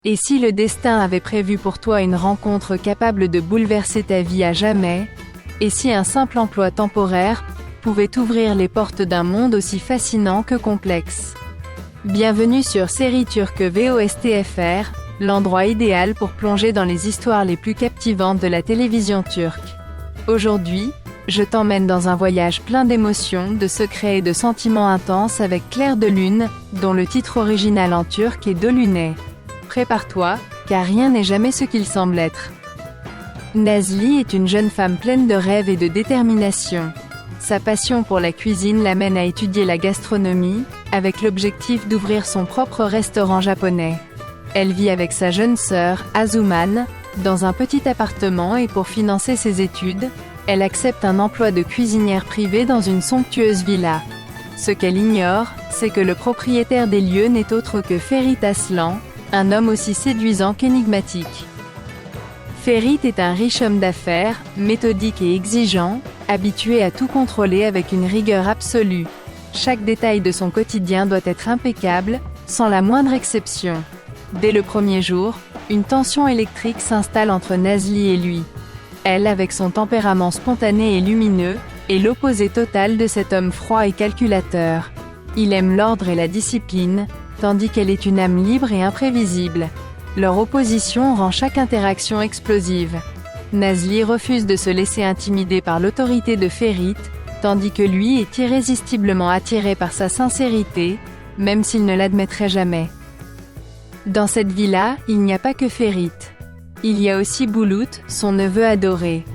Et si le destin avait prévu pour toi une rencontre capable de bouleverser ta vie à jamais? Et si un simple emploi temporaire pouvait ouvrir les portes d'un monde aussi fascinant que complexe? Bienvenue sur Série Turque VOSTFR, l'endroit idéal pour plonger dans les histoires les plus captivantes de la télévision turque. Aujourd'hui, je t'emmène dans un voyage plein d'émotions, de secrets et de sentiments intenses avec Clair de Lune, dont le titre original en turc est Dolunay. Prépare-toi, car rien n'est jamais ce qu'il semble être. Nazli est une jeune femme pleine de rêves et de détermination. Sa passion pour la cuisine l'amène à étudier la gastronomie, avec l'objectif d'ouvrir son propre restaurant japonais. Elle vit avec sa jeune sœur, Asuman, dans un petit appartement et pour financer ses études, elle accepte un emploi de cuisinière privée dans une somptueuse villa. Ce qu'elle ignore, c'est que le propriétaire des lieux n'est autre que Ferit Aslan, un homme aussi séduisant qu'énigmatique. Ferit est un riche homme d'affaires, méthodique et exigeant, habitué à tout contrôler avec une rigueur absolue. Chaque détail de son quotidien doit être impeccable, sans la moindre exception. Dès le premier jour, une tension électrique s'installe entre Nazli et lui. Elle, avec son tempérament spontané et lumineux, est l'opposé total de cet homme froid et calculateur. Il aime l'ordre et la discipline, tandis qu'elle est une âme libre et imprévisible. Leur opposition rend chaque interaction explosive. Nazli refuse de se laisser intimider par l'autorité de Ferit, tandis que lui est irrésistiblement attiré par sa sincérité, même s'il ne l'admettrait jamais. Dans cette villa, il n'y a pas que Ferit. Il y a aussi Bulut, son neveu adoré.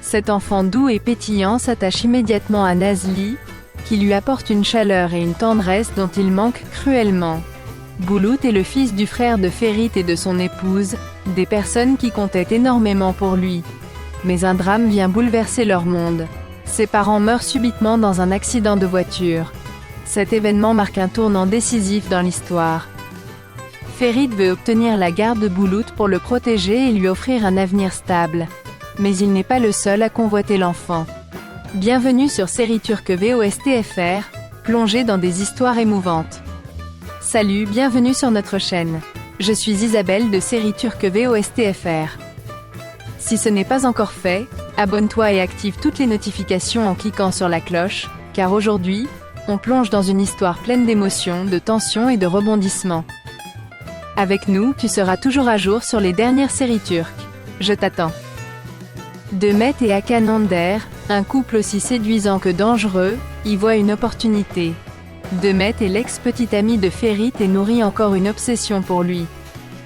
Cet enfant doux et pétillant s'attache immédiatement à Nazli, qui lui apporte une chaleur et une tendresse dont il manque cruellement. Bulut est le fils du frère de Ferit et de son épouse, des personnes qui comptaient énormément pour lui. Mais un drame vient bouleverser leur monde. Ses parents meurent subitement dans un accident de voiture. Cet événement marque un tournant décisif dans l'histoire. Ferit veut obtenir la garde de Bulut pour le protéger et lui offrir un avenir stable. Mais il n'est pas le seul à convoiter l'enfant. Bienvenue sur Série Turque VOSTFR, plongée dans des histoires émouvantes. Salut, bienvenue sur notre chaîne. Je suis Isabelle de Série Turque VOSTFR. Si ce n'est pas encore fait, abonne-toi et active toutes les notifications en cliquant sur la cloche, car aujourd'hui, on plonge dans une histoire pleine d'émotions, de tensions et de rebondissements. Avec nous, tu seras toujours à jour sur les dernières séries turques. Je t'attends. Demet et Hakan Önder, un couple aussi séduisant que dangereux, y voit une opportunité. Demet est l'ex-petite amie de Ferit et nourrit encore une obsession pour lui.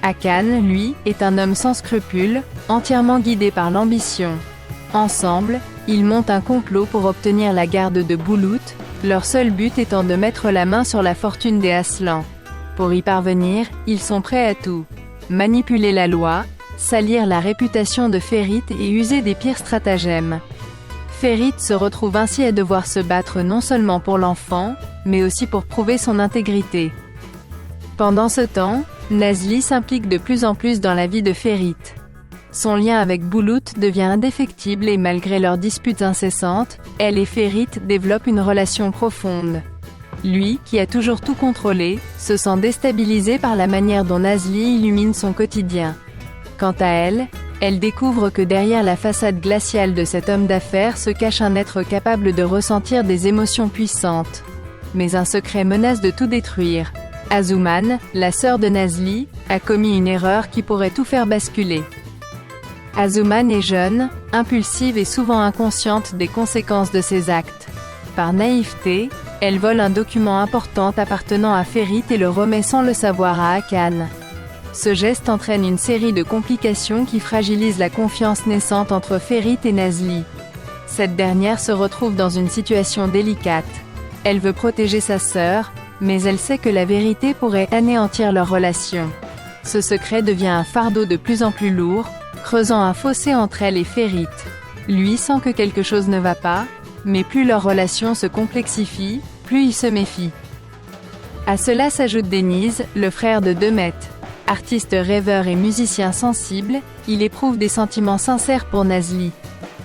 Hakan, lui, est un homme sans scrupules, entièrement guidé par l'ambition. Ensemble, ils montent un complot pour obtenir la garde de Bulut, leur seul but étant de mettre la main sur la fortune des Aslan. Pour y parvenir, ils sont prêts à tout. Manipuler la loi, salir la réputation de Ferit et user des pires stratagèmes. Ferit se retrouve ainsi à devoir se battre non seulement pour l'enfant, mais aussi pour prouver son intégrité. Pendant ce temps, Nazli s'implique de plus en plus dans la vie de Ferit. Son lien avec Bulut devient indéfectible et malgré leurs disputes incessantes, elle et Ferit développent une relation profonde. Lui, qui a toujours tout contrôlé, se sent déstabilisé par la manière dont Nazli illumine son quotidien. Quant à elle, elle découvre que derrière la façade glaciale de cet homme d'affaires se cache un être capable de ressentir des émotions puissantes. Mais un secret menace de tout détruire. Asuman, la sœur de Nazli, a commis une erreur qui pourrait tout faire basculer. Asuman est jeune, impulsive et souvent inconsciente des conséquences de ses actes. Par naïveté, elle vole un document important appartenant à Ferit et le remet sans le savoir à Hakan. Ce geste entraîne une série de complications qui fragilisent la confiance naissante entre Ferit et Nazli. Cette dernière se retrouve dans une situation délicate. Elle veut protéger sa sœur, mais elle sait que la vérité pourrait anéantir leur relation. Ce secret devient un fardeau de plus en plus lourd, creusant un fossé entre elle et Ferit. Lui sent que quelque chose ne va pas, mais plus leur relation se complexifie, plus il se méfie. À cela s'ajoute Deniz, le frère de Demet. Artiste rêveur et musicien sensible, il éprouve des sentiments sincères pour Nazli.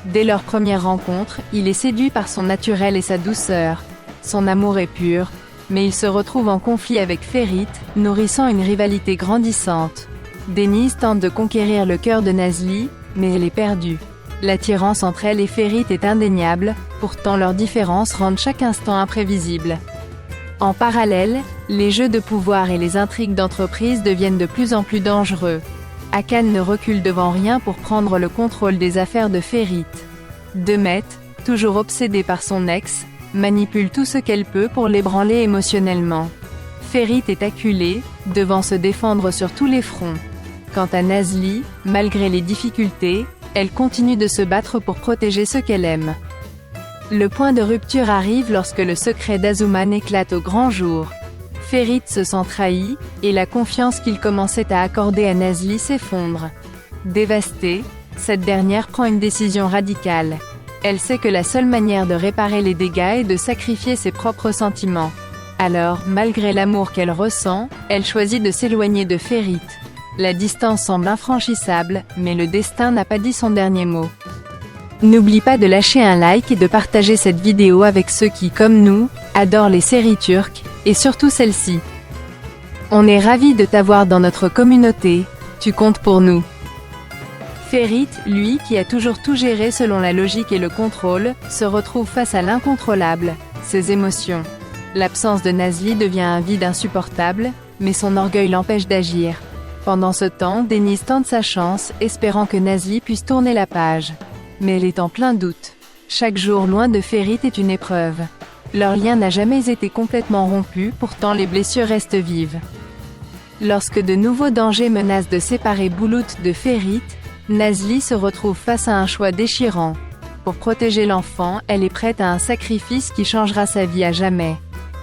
Dès leur première rencontre, il est séduit par son naturel et sa douceur. Son amour est pur, mais il se retrouve en conflit avec Ferit, nourrissant une rivalité grandissante. Denise tente de conquérir le cœur de Nazli, mais elle est perdue. L'attirance entre elle et Ferit est indéniable, pourtant leurs différences rendent chaque instant imprévisible. En parallèle, les jeux de pouvoir et les intrigues d'entreprise deviennent de plus en plus dangereux. Akan ne recule devant rien pour prendre le contrôle des affaires de Ferit. Demet, toujours obsédée par son ex, manipule tout ce qu'elle peut pour l'ébranler émotionnellement. Ferit est acculée, devant se défendre sur tous les fronts. Quant à Nazli, malgré les difficultés, elle continue de se battre pour protéger ce qu'elle aime. Le point de rupture arrive lorsque le secret d'Azuman éclate au grand jour. Ferit se sent trahi, et la confiance qu'il commençait à accorder à Nazli s'effondre. Dévastée, cette dernière prend une décision radicale. Elle sait que la seule manière de réparer les dégâts est de sacrifier ses propres sentiments. Alors, malgré l'amour qu'elle ressent, elle choisit de s'éloigner de Ferit. La distance semble infranchissable, mais le destin n'a pas dit son dernier mot. N'oublie pas de lâcher un like et de partager cette vidéo avec ceux qui, comme nous, adorent les séries turques, et surtout celle-ci. On est ravis de t'avoir dans notre communauté, tu comptes pour nous. Ferit, lui qui a toujours tout géré selon la logique et le contrôle, se retrouve face à l'incontrôlable, ses émotions. L'absence de Nazli devient un vide insupportable, mais son orgueil l'empêche d'agir. Pendant ce temps, Denise tente sa chance, espérant que Nazli puisse tourner la page. Mais elle est en plein doute. Chaque jour loin de Ferit est une épreuve. Leur lien n'a jamais été complètement rompu, pourtant les blessures restent vives. Lorsque de nouveaux dangers menacent de séparer Bulut de Ferit, Nazli se retrouve face à un choix déchirant. Pour protéger l'enfant, elle est prête à un sacrifice qui changera sa vie à jamais.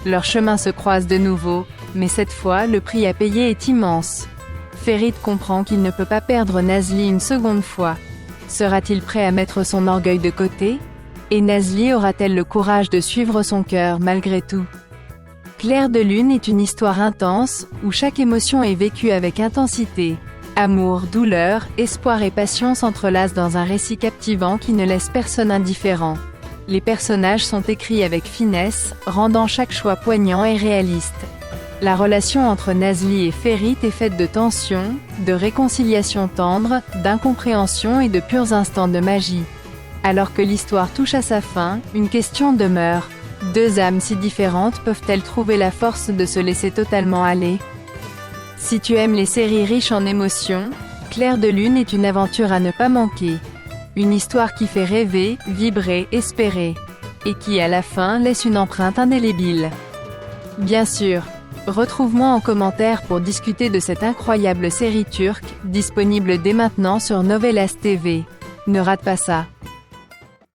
Leurs chemins se croisent de nouveau, mais cette fois, le prix à payer est immense. Ferit comprend qu'il ne peut pas perdre Nazli une seconde fois. Sera-t-il prêt à mettre son orgueil de côté? Et Nazli aura-t-elle le courage de suivre son cœur malgré tout? Clair de lune est une histoire intense, où chaque émotion est vécue avec intensité. Amour, douleur, espoir et passion s'entrelacent dans un récit captivant qui ne laisse personne indifférent. Les personnages sont écrits avec finesse, rendant chaque choix poignant et réaliste. La relation entre Nazli et Ferit est faite de tensions, de réconciliations tendres, d'incompréhension et de purs instants de magie. Alors que l'histoire touche à sa fin, une question demeure. Deux âmes si différentes peuvent-elles trouver la force de se laisser totalement aller? Si tu aimes les séries riches en émotions, Clair de lune est une aventure à ne pas manquer. Une histoire qui fait rêver, vibrer, espérer. Et qui à la fin laisse une empreinte indélébile. Bien sûr. Retrouve-moi en commentaire pour discuter de cette incroyable série turque, disponible dès maintenant sur Novelas TV. Ne rate pas ça.